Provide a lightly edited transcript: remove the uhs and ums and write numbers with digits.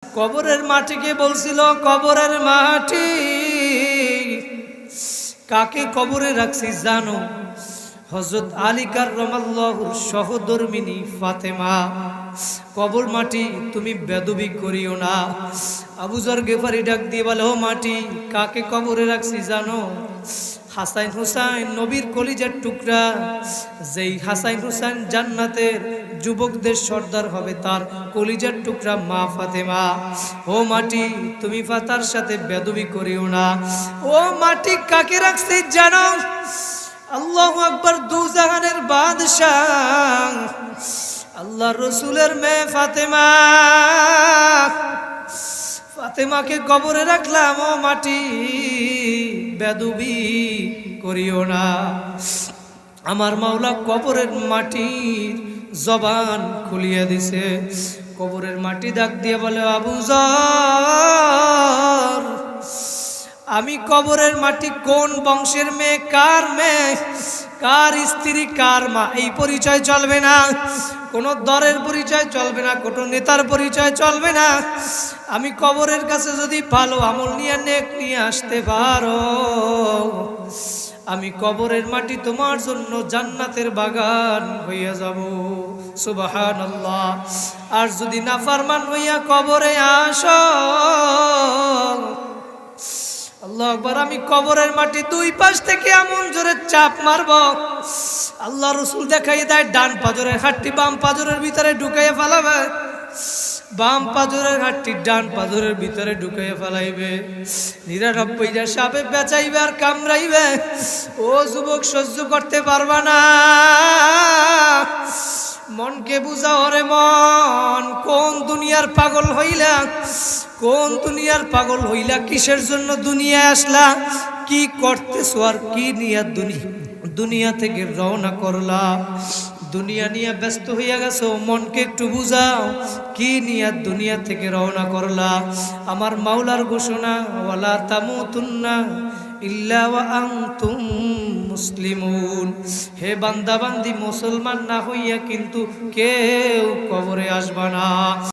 কবরের মাটিকে বলছিল, কবরের মাটি কাকে কবরে রাখছি জানো? হযরত আলী কাররামাল্লাহুর সহধর্মিনী ফাতেমা। কবর মাটি তুমি বেদবি করিও না। আবু যর গেফারি ডাক দিয়ে বলে, ও মাটি কাকে কবরে রাখছি জানো? হাসাইন হুসাইন নবীর কলিজার টুকরা, যেই হাসাইন হুসাইন জান্নাতের যুবকদের সর্দার হবে, তার কলিজার টুকরা মা ফাতেমা। ও মাটি তুমি ফাতার সাথে বেদবি করিও না। ও মাটি কাকে রাখছি জানো? আল্লাহু আকবার, দু জাহানের বাদশাহ আল্লাহর রাসূলের মেয়ে ফাতেমা। ফাতেমাকে কবরে রাখলাম। ও মাটি বেদবি করিও না। আমার মাওলা কবরের মাটির জবান খুলিয়ে দিছে। কবরের মাটি ডাক দিয়ে বলে, আবু যর, আমি কবরের মাটি কোন বংশের মেয়ে, কার মেয়ে, কার স্ত্রী, কার মা, এই পরিচয় চলবে না। কোনো দরের পরিচয় চলবে না, কোনো নেতার পরিচয় চলবে না। আমি কবরের কাছে যদি ভালো আমল নিয়ে নেক নিয়ে আসতে পারো, আমি কবরের মাটি তোমার জন্য জান্নাতের বাগান হইয়া যাব। সুবহানাল্লাহ। আর যদি নাফরমান হইয়া কবরে আসো, আল্লাহু আকবার, আমি কবরের মাটি দুই পাশ থেকে এমন জোরে চাপ মারব, আল্লাহ রাসূল দেখাই দেয় ডান পাজরের হাড়টি বাম পাজরের ভিতরে ঢুকাইয়া ফেলাবে, বাম পাজরের হাড়টি ডান পাজরের ভিতরে ঢুকাইয়া ফেলাইবে। ৯৯টা সাপে বেচাইবে আর কামড়াইবে। ও যুবক, সহ্য করতে পারবা না। মনকে বুঝাও রে মন, কোন দুনিয়ার পাগল হইলা, কোন দুনিয়ার পাগল হইলা, কিসের জন্য দুনিয়ায় আসলা, কি করতেছো আর কি নিয়ে দুনিয়া থেকে রওনা করলা? দুনিয়া নিয়ে ব্যস্ত হইয়া গেছো, মনকে একটু বুঝাও, কি নিয়ে দুনিয়া থেকে রওনা করলা? আমার মাওলার ঘোষণা, ওয়ালা তামুতুন্না ইল্লা ওয়া আনতুম মুসলিমুন। হে বান্দা বান্দি, মুসলমান না হইয়া কিন্তু কেউ কবরে আসবা না।